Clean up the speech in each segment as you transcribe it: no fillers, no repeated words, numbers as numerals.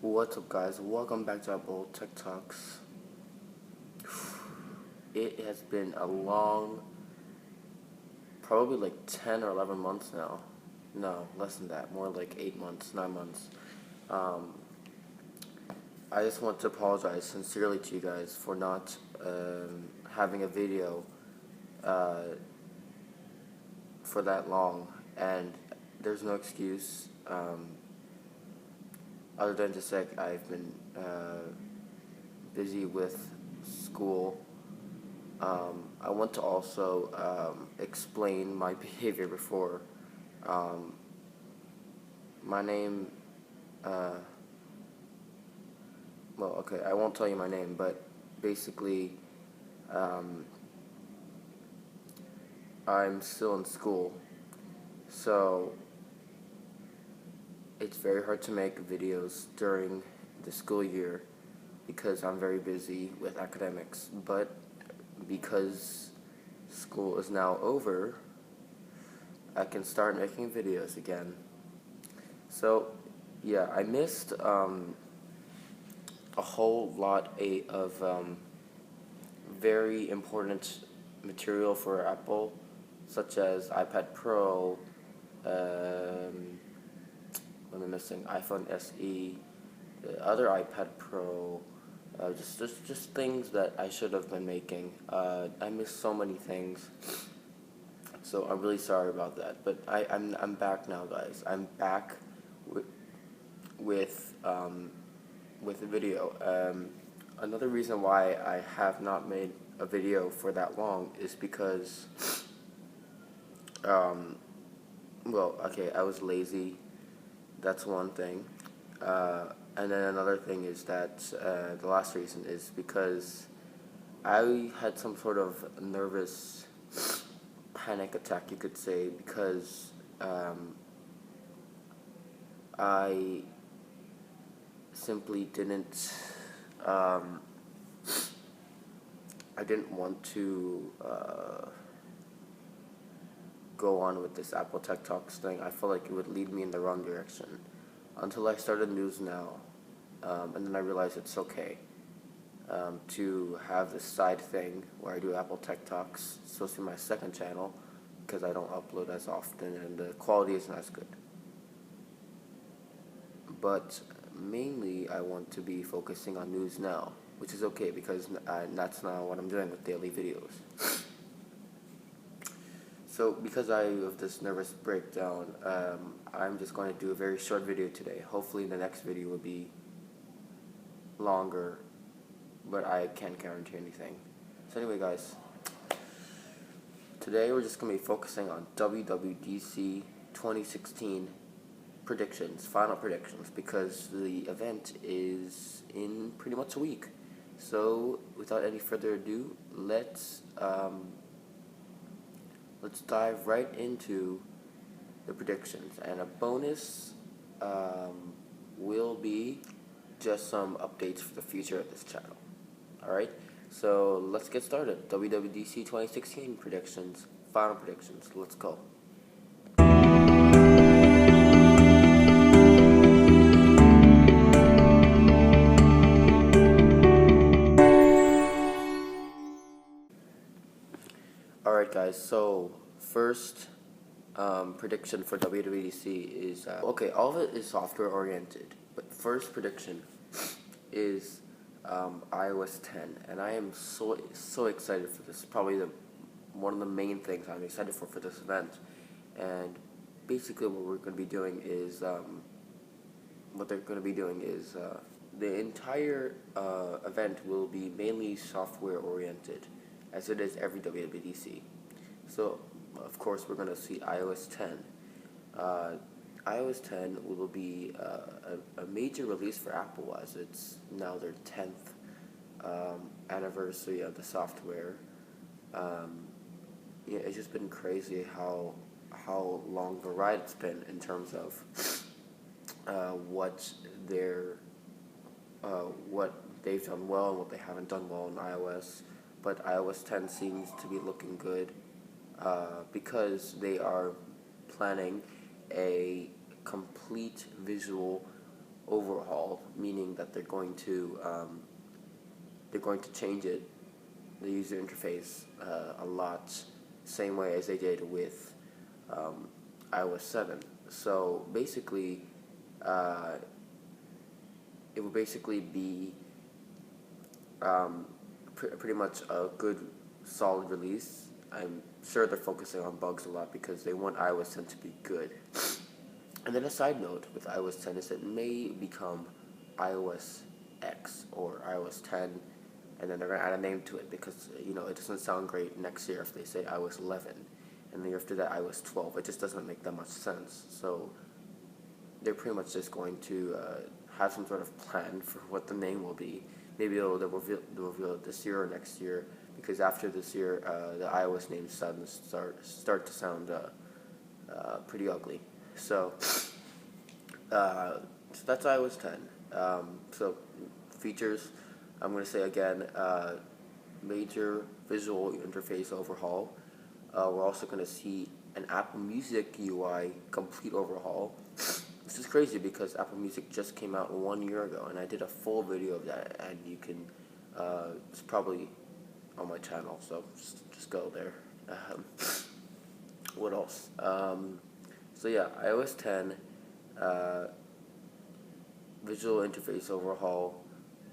What's up, guys? Welcome back to AppleTechTalks. It has been a long, probably like 10 or 11 months now. No, less than that. More like 8 months, 9 months. Um, I just want to apologize sincerely to you guys for not having a video for that long. And there's no excuse. Other than to say I've been busy with school. I want to also explain my behavior before. My name, well, okay, I won't tell you my name, but basically, I'm still in school, so it's very hard to make videos during the school year because I'm very busy with academics, but because school is now over, I can start making videos again. So, yeah, I missed a whole lot of very important material for Apple, such as iPad Pro, what am I missing? iPhone SE, other iPad Pro, just things that I should have been making. I missed so many things, so I'm really sorry about that. But I'm back now, guys. I'm back with a video. Another reason why I have not made a video for that long is because, well, okay, I was lazy. That's one thing. And then another thing is that the last reason is because I had some sort of nervous panic attack, you could say, because I simply didn't I didn't want to go on with this Apple Tech Talks thing. I felt like it would lead me in the wrong direction until I started News Now, and then I realized it's okay to have this side thing where I do Apple Tech Talks. It's supposed to be my second channel because I don't upload as often and the quality isn't as good. But mainly I want to be focusing on News Now, which is okay because that's not what I'm doing with daily videos. So because I have this nervous breakdown, I'm just going to do a very short video today. Hopefully the next video will be longer, but I can't guarantee anything. So anyway, guys, today we're just going to be focusing on WWDC 2016 predictions, final predictions, because the event is in pretty much a week. So without any further ado, let's dive right into the predictions. And a bonus will be just some updates for the future of this channel. Alright, so let's get started. WWDC 2016 predictions, final predictions. Let's go. Alright, guys, so first prediction for WWDC is okay, all of it is software oriented, but first prediction is iOS 10, and I am so excited for this. Probably one of the main things I'm excited for this event. And basically what we're going to be doing is the entire event will be mainly software oriented, as it is every WWDC. So, of course, we're going to see iOS 10. iOS 10 will be a major release for Apple, as it's now their 10th anniversary of the software. Yeah, it's just been crazy how long the ride it's been in terms of what they've done well and what they haven't done well in iOS. But iOS 10 seems to be looking good because they are planning a complete visual overhaul, meaning that they're going to change it, the user interface, a lot, same way as they did with iOS 7. So basically, it will basically be pretty much a good, solid release. I'm sure they're focusing on bugs a lot because they want iOS 10 to be good. And then a side note with iOS 10 is it may become iOS X or iOS 10, and then they're going to add a name to it because, it doesn't sound great next year if they say iOS 11, and the year after that iOS 12. It just doesn't make that much sense. So they're pretty much just going to have some sort of plan for what the name will be. Maybe they'll reveal it this year or next year, because after this year, the iOS names start to sound pretty ugly. So that's iOS 10. So features, I'm going to say again, major visual interface overhaul. We're also going to see an Apple Music UI complete overhaul. This is crazy because Apple Music just came out 1 year ago, and I did a full video of that, and you can, it's probably on my channel, so just go there. What else? So yeah, iOS 10, visual interface overhaul,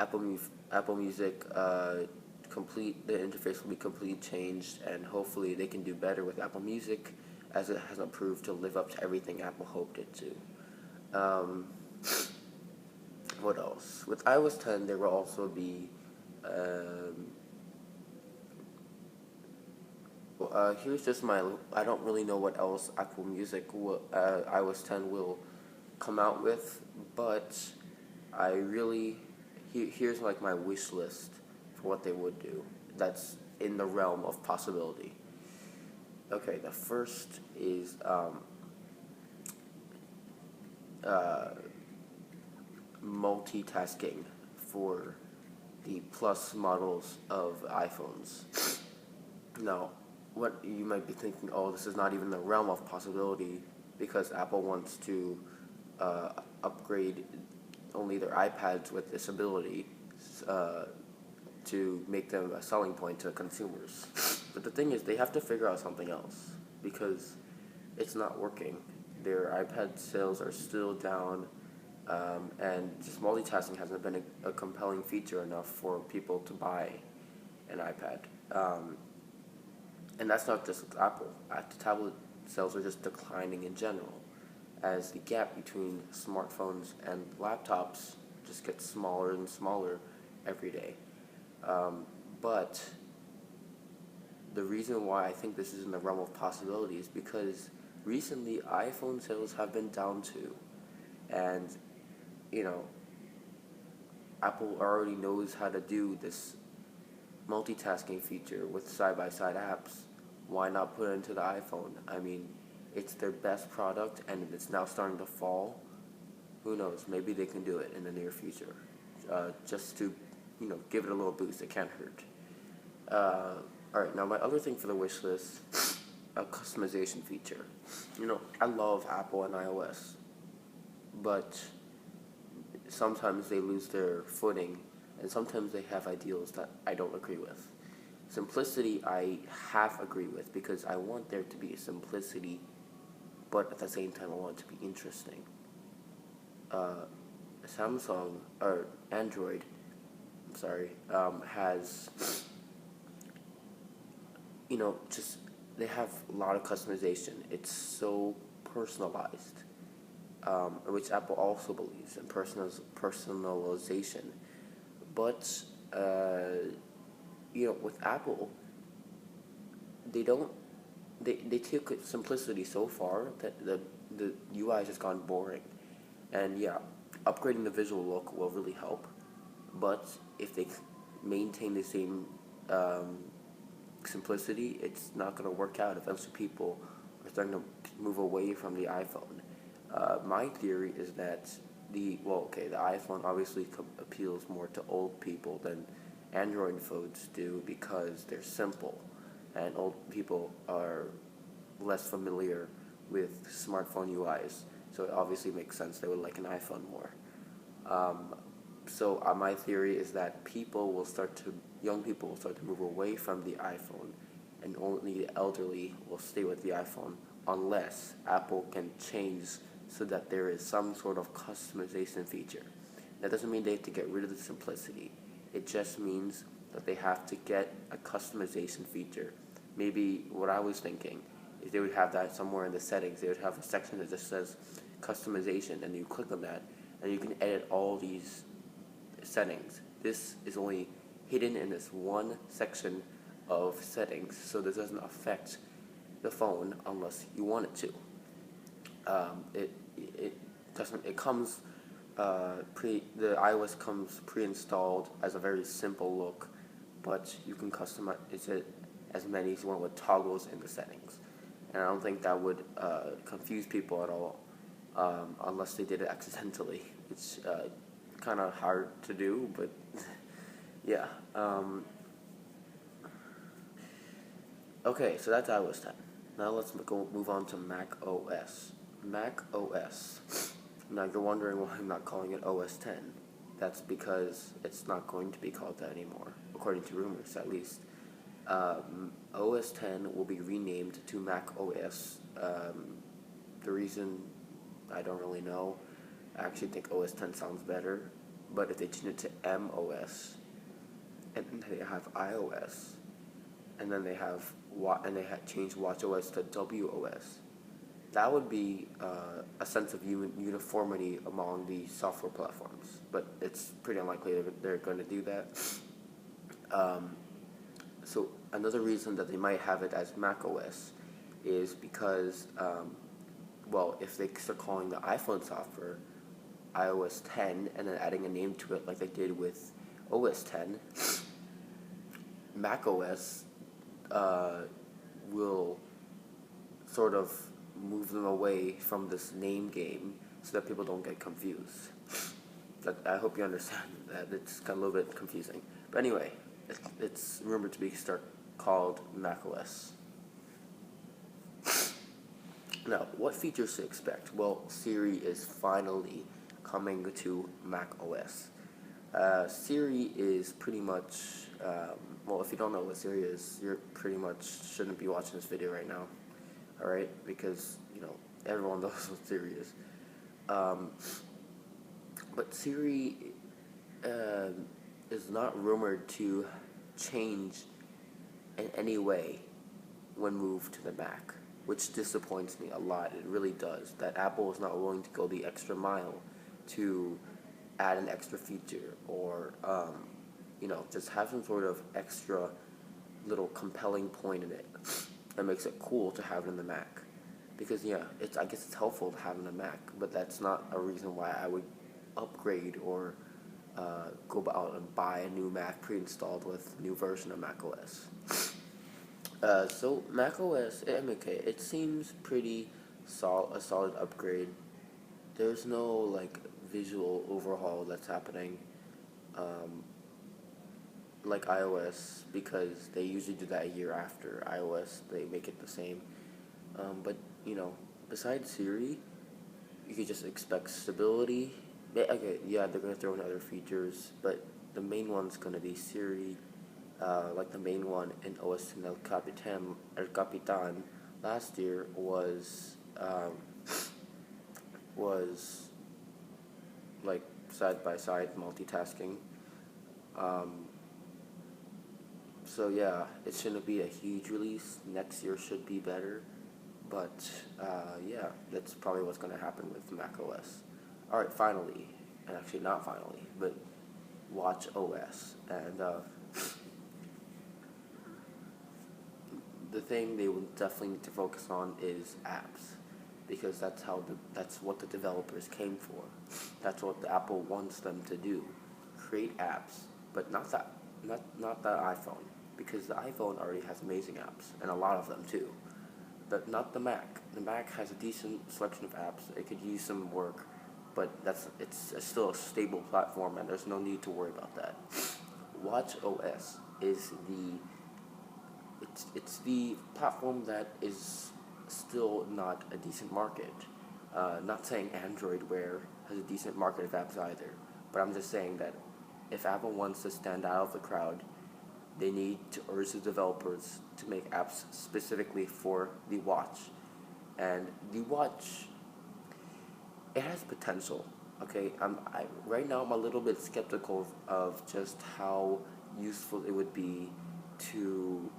Apple Music, the interface will be completely changed, and hopefully they can do better with Apple Music, as it hasn't proved to live up to everything Apple hoped it to. What else? With iOS 10, there will also be, here's just I don't really know what else Apple Music iOS 10 will come out with, but here's like my wish list for what they would do. That's in the realm of possibility. Okay, the first is, multitasking for the Plus models of iPhones. Now, what you might be thinking, this is not even the realm of possibility, because Apple wants to upgrade only their iPads with this ability to make them a selling point to consumers. But the thing is, they have to figure out something else, because it's not working. Their iPad sales are still down, and just multitasking hasn't been a compelling feature enough for people to buy an iPad. And that's not just with Apple. The tablet sales are just declining in general, as the gap between smartphones and laptops just gets smaller and smaller every day. But the reason why I think this is in the realm of possibility is because recently iPhone sales have been down too, and Apple already knows how to do this multitasking feature with side-by-side apps. Why not put it into the iPhone? I mean, it's their best product, and it's now starting to fall. Who knows? Maybe they can do it in the near future, just to give it a little boost. It can't hurt. All right, now my other thing for the wish list, a customization feature. I love Apple and iOS, but sometimes they lose their footing, and sometimes they have ideals that I don't agree with. Simplicity I half agree with, because I want there to be a simplicity, but at the same time I want it to be interesting. Samsung, or Android, has, they have a lot of customization. It's so personalized, which Apple also believes in personalization. But, with Apple, they took simplicity so far that the UI has just gone boring. And yeah, upgrading the visual look will really help. But if they maintain the same simplicity, it's not going to work out. Eventually people are starting to move away from the iPhone. My theory is that the iPhone obviously appeals more to old people than Android phones do, because they're simple, and old people are less familiar with smartphone UIs, so it obviously makes sense they would like an iPhone more. So my theory is that young people will start to move away from the iPhone, and only the elderly will stay with the iPhone unless Apple can change so that there is some sort of customization feature. That doesn't mean they have to get rid of the simplicity. It just means that they have to get a customization feature. Maybe what I was thinking is they would have that somewhere in the settings. They would have a section that just says customization, and you click on that, and you can edit all these settings. This is only hidden in this one section of settings, so this doesn't affect the phone unless you want it to. It doesn't. It comes the iOS comes pre-installed as a very simple look, but you can customize it as many as you want with toggles in the settings. And I don't think that would confuse people at all, unless they did it accidentally. It's kind of hard to do, but yeah. Okay, so that's iOS 10. Now let's move on to Mac OS. Mac OS. Now you're wondering why I'm not calling it OS 10. That's because it's not going to be called that anymore, according to rumors at least. OS 10 will be renamed to Mac OS. The reason, I don't really know. I actually think OS 10 sounds better, but if they change it to MOS, and they have iOS, and then they have changed WatchOS to WOS, that would be a sense of uniformity among the software platforms. But it's pretty unlikely that they're going to do that. So another reason that they might have it as macOS is because, if they start calling the iPhone software iOS 10 and then adding a name to it like they did with OS 10, macOS will sort of move them away from this name game so that people don't get confused. I hope you understand that. It's kind of a little bit confusing. But anyway, it's rumored to be called macOS. Now, what features to expect? Well, Siri is finally coming to macOS. Siri is pretty much, if you don't know what Siri is, you pretty much shouldn't be watching this video right now. Alright? Because, everyone knows what Siri is. But Siri is not rumored to change in any way when moved to the Mac, which disappoints me a lot. It really does. That Apple is not willing to go the extra mile to add an extra feature or, just have some sort of extra little compelling point in it that makes it cool to have it in the Mac. Because, I guess it's helpful to have it in the Mac, but that's not a reason why I would upgrade or go out and buy a new Mac pre-installed with a new version of macOS. So macOS, it seems pretty a solid upgrade. There's no visual overhaul that's happening like iOS, because they usually do that a year after iOS. They make it the same. But besides Siri, you could just expect stability. Okay, yeah, they're gonna throw in other features, but the main one's gonna be Siri. The main one in OS El Capitan last year was side by side multitasking. So yeah, it shouldn't be a huge release. Next year should be better, but that's probably what's gonna happen with macOS. All right, finally, and actually not finally, but WatchOS, and the thing they will definitely need to focus on is apps, because that's what the developers came for. That's what the Apple wants them to do: create apps, but not the iPhone, because the iPhone already has amazing apps, and a lot of them too. But not the Mac. The Mac has a decent selection of apps. It could use some work, but it's still a stable platform, and there's no need to worry about that. WatchOS is it's the platform that is still not a decent market. Not saying Android Wear has a decent market of apps either, But I'm just saying that if Apple wants to stand out of the crowd, they need to urge the developers to make apps specifically for the watch. And the watch, it has potential. Okay, right now I'm a little bit skeptical of just how useful it would be to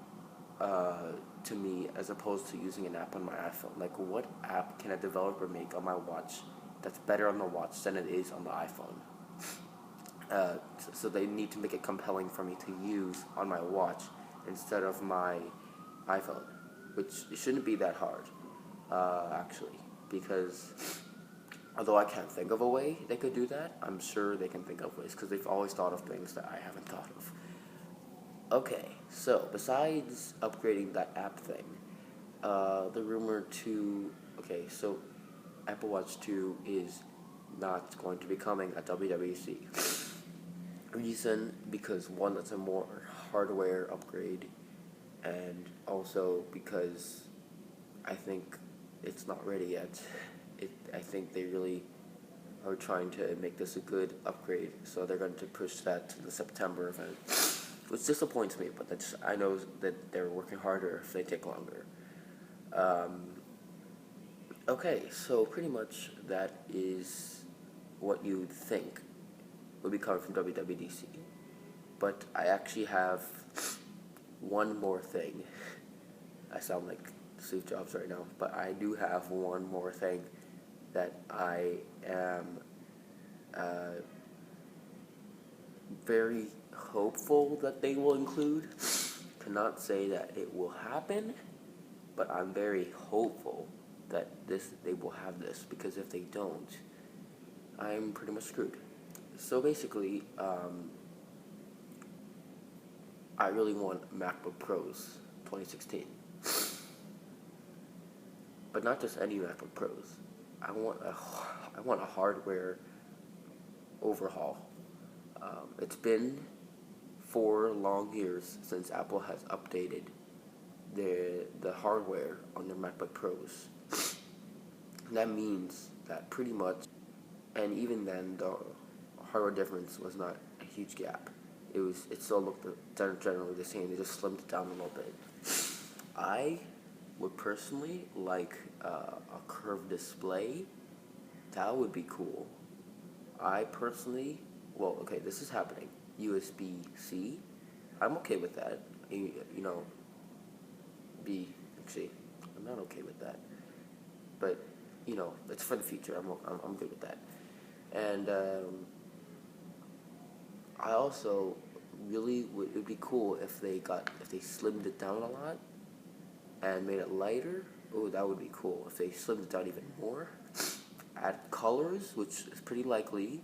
to me as opposed to using an app on my iPhone. Like, what app can a developer make on my watch that's better on the watch than it is on the iPhone? So they need to make it compelling for me to use on my watch instead of my iPhone, which shouldn't be that hard, actually, because although I can't think of a way they could do that, I'm sure they can think of ways because they've always thought of things that I haven't thought of. Okay, so besides upgrading that app thing, the rumor to... Okay, so Apple Watch 2 is not going to be coming at WWDC. Reason, because one, it's a more hardware upgrade, and also because I think it's not ready yet. I think they really are trying to make this a good upgrade, so they're going to push that to the September event, which disappoints me, but I know that they're working harder if they take longer. Okay, so pretty much that is what you'd think would be coming from WWDC. But I actually have one more thing. I sound like Steve Jobs right now, but I do have one more thing that I am very hopeful that they will include. Cannot say that it will happen, but I'm very hopeful that they will have this, because if they don't, I'm pretty much screwed. So basically, I really want MacBook Pros 2016. But not just any MacBook Pros. I want a hardware overhaul. It's been 4 long years since Apple has updated the hardware on their MacBook Pros. That means that pretty much, and even then, the hardware difference was not a huge gap. It still looked generally the same. They just slimmed it down a little bit. I would personally like a curved display. That would be cool. I personally, well, okay, this is happening. USB-C. I'm okay with that. Actually, I'm not okay with that. But it's for the future. I'm good with that. And I also really it would be cool if they slimmed it down a lot and made it lighter. Oh, that would be cool if they slimmed it down even more. Add colors, which is pretty likely.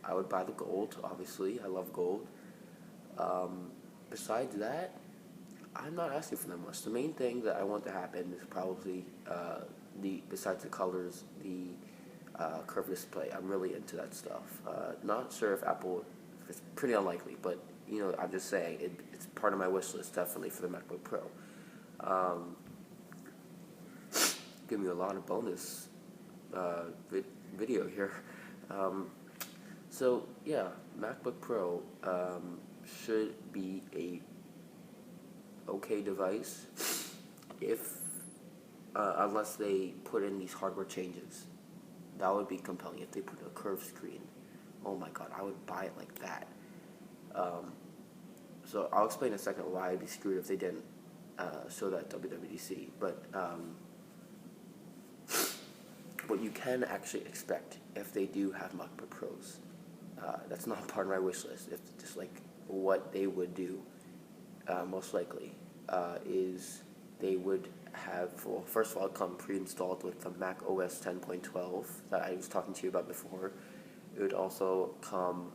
I would buy the gold, obviously. I love gold. Besides that, I'm not asking for that much. The main thing that I want to happen is probably besides the colors, the curved display. I'm really into that stuff. Not sure if Apple, it's pretty unlikely, but I'm just saying it's part of my wish list definitely for the MacBook Pro. Give me a lot of bonus video here. So yeah, MacBook Pro should be a okay device if unless they put in these hardware changes. That would be compelling if they put a curved screen. Oh my god, I would buy it like that. So I'll explain in a second why I'd be screwed if they didn't show that WWDC. But what you can actually expect if they do have MacBook Pros, that's not part of my wish list. It's just like what they would do, most likely, is they would have, well, first of all, come pre-installed with the Mac OS 10.12 that I was talking to you about before. It would also come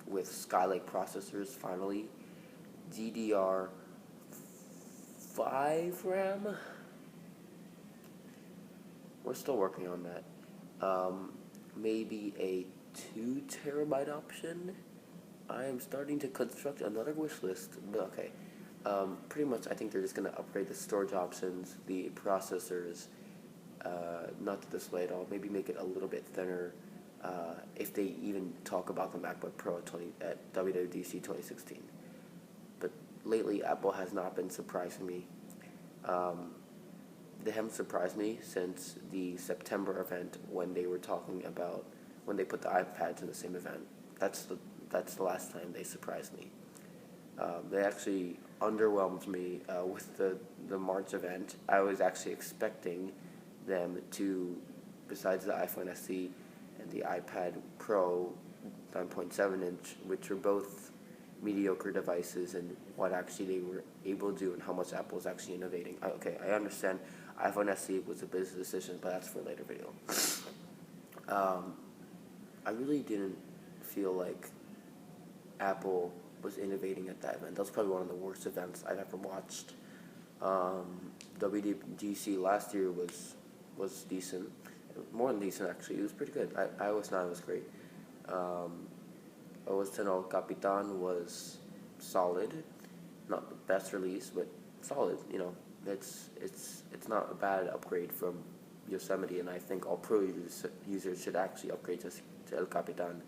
with Skylake processors, finally, DDR5 RAM. We're still working on that. Maybe a 2 terabyte option. I am starting to construct another wish list, but okay. Pretty much, I think they're just going to upgrade the storage options, the processors, not the display at all, maybe make it a little bit thinner, if they even talk about the MacBook Pro at WWDC 2016. But lately, Apple has not been surprising me. They haven't surprised me since the September event when they were talking about when they put the iPads in the same event. That's the last time they surprised me. They actually underwhelmed me with the March event. I was actually expecting them to, besides the iPhone SE and the iPad Pro 9.7 inch, which are both mediocre devices, and what actually they were able to do and how much Apple is actually innovating. I understand iPhone SE was a business decision, but that's for a later video. I really didn't feel like Apple was innovating at that event. That was probably one of the worst events I've ever watched. WWDC last year was decent, more than decent actually. It was pretty good. I always thought it was great. OS X El Capitan was solid, not the best release, but solid. You know, it's not a bad upgrade from Yosemite, and I think all Pro users should actually upgrade to El Capitan.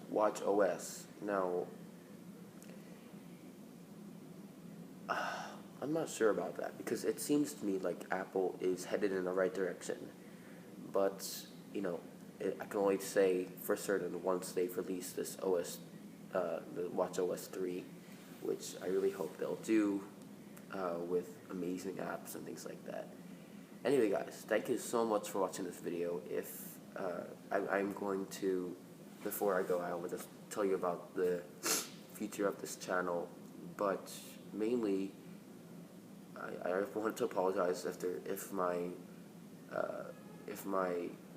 Watch OS. Now, I'm not sure about that because it seems to me like Apple is headed in the right direction. But, you know, I can only say for certain once they've released this OS, the Watch OS 3, which I really hope they'll do with amazing apps and things like that. Anyway, guys, thank you so much for watching this video. If I'm going to, before I go, I will just tell you about the future of this channel, but mainly I want to apologize if the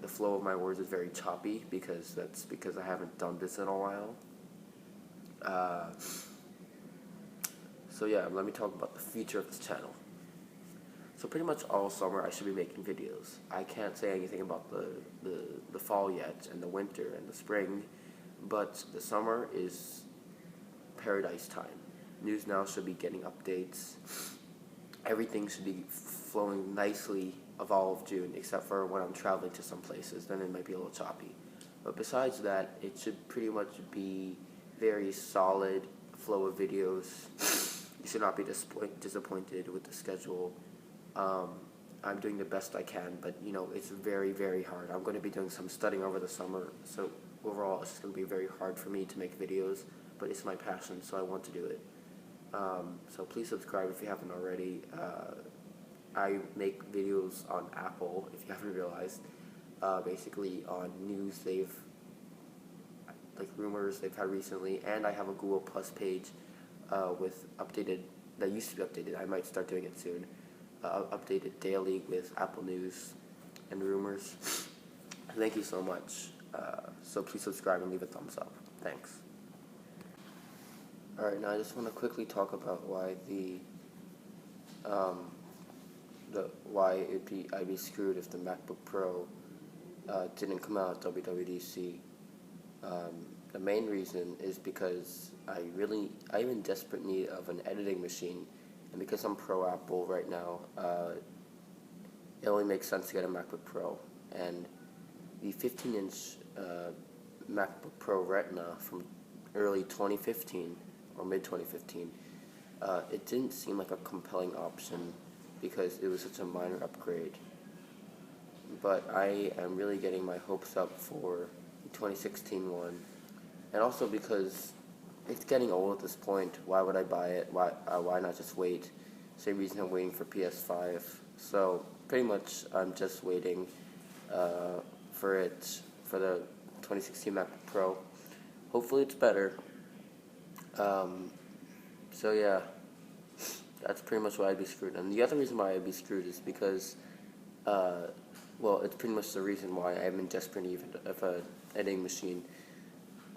flow of my words is very choppy, because that's because I haven't done this in a while. So yeah, let me talk about the future of this channel. So pretty much all summer I should be making videos. I can't say anything about the fall yet, and the winter and the spring, but the summer is paradise time. News Now should be getting updates. Everything should be flowing nicely of all of June, except for when I'm traveling to some places, then it might be a little choppy. But besides that, it should pretty much be very solid flow of videos. You should not be disappointed with the schedule. I'm doing the best I can, but you know, it's very, very hard. I'm going to be doing some studying over the summer, so overall it's going to be very hard for me to make videos, but it's my passion, so I want to do it. So please subscribe if you haven't already. I make videos on Apple, if you haven't realized, basically on news like rumors they've had recently, and I have a Google Plus page with updated, that used to be updated, I might start doing it soon, updated daily with Apple news and rumors. Thank you so much. So please subscribe and leave a thumbs up. Thanks. Alright, now I just want to quickly talk about why I'd be screwed if the MacBook Pro didn't come out at WWDC. The main reason is because I'm in desperate need of an editing machine, and because I'm pro Apple right now, it only makes sense to get a MacBook Pro. And the 15-inch MacBook Pro Retina from early 2015 or mid 2015, it didn't seem like a compelling option because it was such a minor upgrade. But I am really getting my hopes up for the 2016 one, and also because it's getting old at this point. Why would I buy it? Why not just wait? Same reason I'm waiting for PS5. So pretty much I'm just waiting for the 2016 MacBook Pro. Hopefully it's better. So yeah, that's pretty much why I'd be screwed. And the other reason why I'd be screwed is because, well, it's pretty much the reason why I'm in desperate need of an editing machine.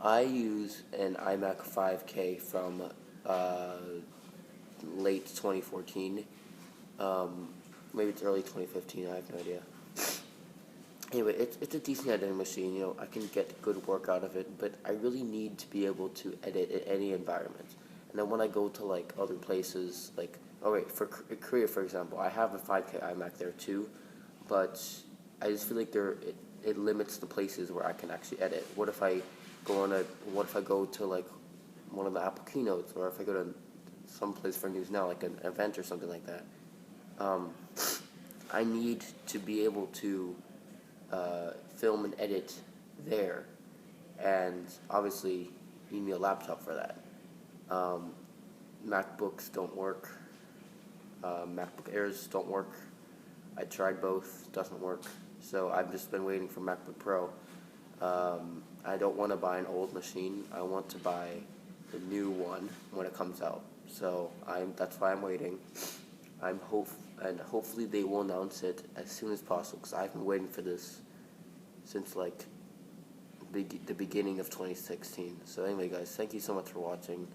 I use an iMac 5K from late 2014. Maybe it's early 2015, I have no idea. Anyway, it's a decent editing machine. You know, I can get good work out of it, but I really need to be able to edit in any environment. And then when I go to like other places, like Oh wait, for Korea, for example, I have a 5K iMac there too, but I just feel like it limits the places where I can actually edit. What if I go to like one of the Apple keynotes, or if I go to some place for news now, like an event or something like that. Um, I need to be able to film and edit there, and obviously you need a laptop for that. Um, MacBooks don't work. MacBook Airs don't work. I tried both, doesn't work. So I've just been waiting for MacBook Pro. I don't want to buy an old machine. I want to buy the new one when it comes out. So that's why I'm waiting. And hopefully they will announce it as soon as possible, because I've been waiting for this since like the beginning of 2016. So anyway, guys, thank you so much for watching.